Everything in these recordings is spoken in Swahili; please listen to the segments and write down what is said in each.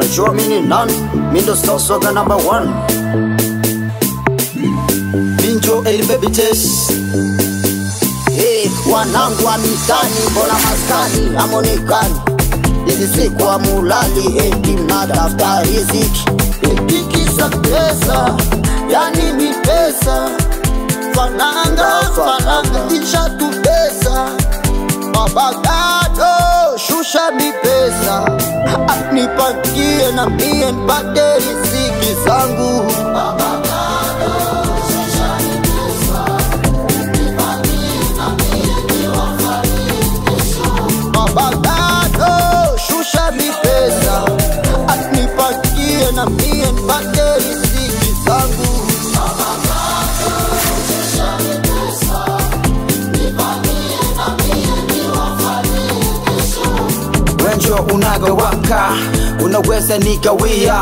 unajua mini nani, mindo Sausoga number 1. Binjo El Baby Tess. Hey, wanangu wa mitani, mbona maskani amonekani? Hizi siku wa mulali, eti mnatafuta riziki. Eti kisa pesa, yani ni pesa. Fananga, isha tu pesa. Baba gado, shusha mi pesa. Nipangie na mie nipate riziki zangu. Baba gado, shusha mi pesa. Nipangie na mie niwafarikisho. Baba gado, shusha mi pesa. Nipangie na mie nipate riziki zangu. Baba gado, shusha mi pesa. Nipangie na mie niwafarikisho. Wenjo unagawaka, unaweza nikawia.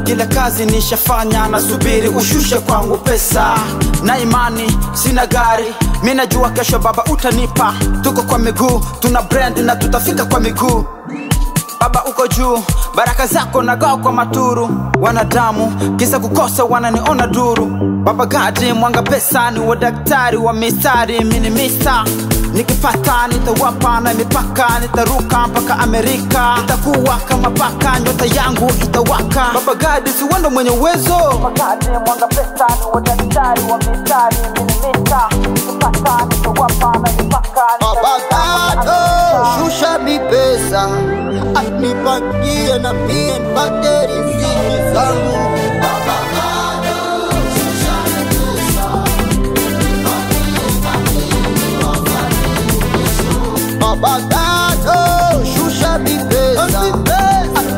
Kila kazi nishafanya, nasubiri ushushe kwangu pesa. Na imani, sina gari, mina jua kesho baba utanipa. Tuko kwa miguu, tuna brand na tutafika kwa miguu. Baba uko juu, baraka zako nagawa kwa maturu. Wanadamu, kisa kukosa wananiona duru. Baba gadi mwanga pesa, ni wa daktari wa mistari, mini mista. Nikipata nitawapa na mipaka, nitaruka mpaka Amerika. Nitakuwa kama paka, nyota yangu itawaka. Baba gadi si wando mwenye uwezo. Baba gadi mwanga pesa, ni wa daktari wa mistari, mini mista. Nikipata nitawapa na mipaka. Baba gado, shusha mi pesa. Nipangie na mie nipate riziki zangu. Baba gado, shusha mi pesa. Nipangie na mie niwafarikisho. Baba gado, shusha mi pesa.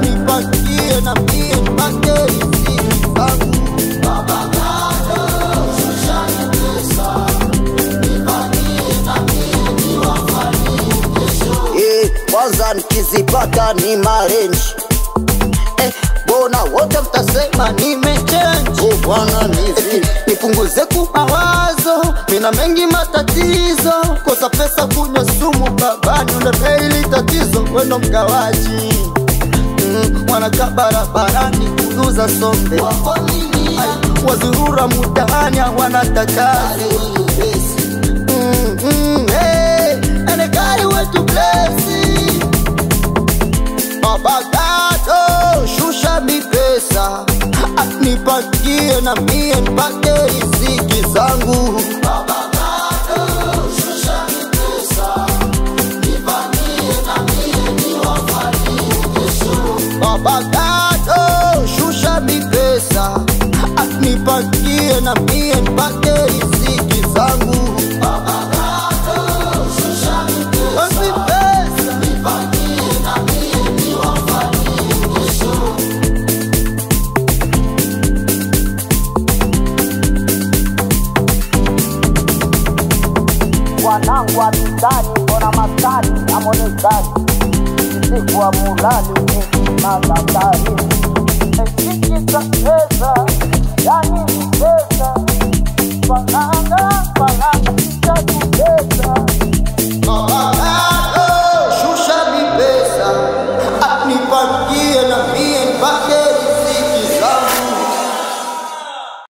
Nipangie na mie nipate riziki zangu. Baba gado, shusha mi pesa. Nipangie na mie niwafarikisho. Kwanza nikizipata ni marenji. Bona wote mtasema nimechange. Bwana nizi nipunguze kumawazo, mina mengi matatizo. Kosa pesa, kunywa sumu, babani unapea ili tatizo. Wendo mgawaji, wanaka barabarani kunuza sombe. Wazurura mutahani wanatakazi. Anekari wetu blesi. Baba gado, shusha mi pesa. Nipangie na mie nipate riziki zangu. Baba gado, shusha mi pesa. Nipangie na mie niwafarikisho. Baba gado, shusha mi pesa. Nipangie na mie nipate riziki zangu. Baba gado, shusha mi pesa. Nipangie na mie niwafarikisho. Wanangu wa mitani, mbona maskani amonekani? Siku wa mulali, na daktari. Kisa pesa, yani ni pesa.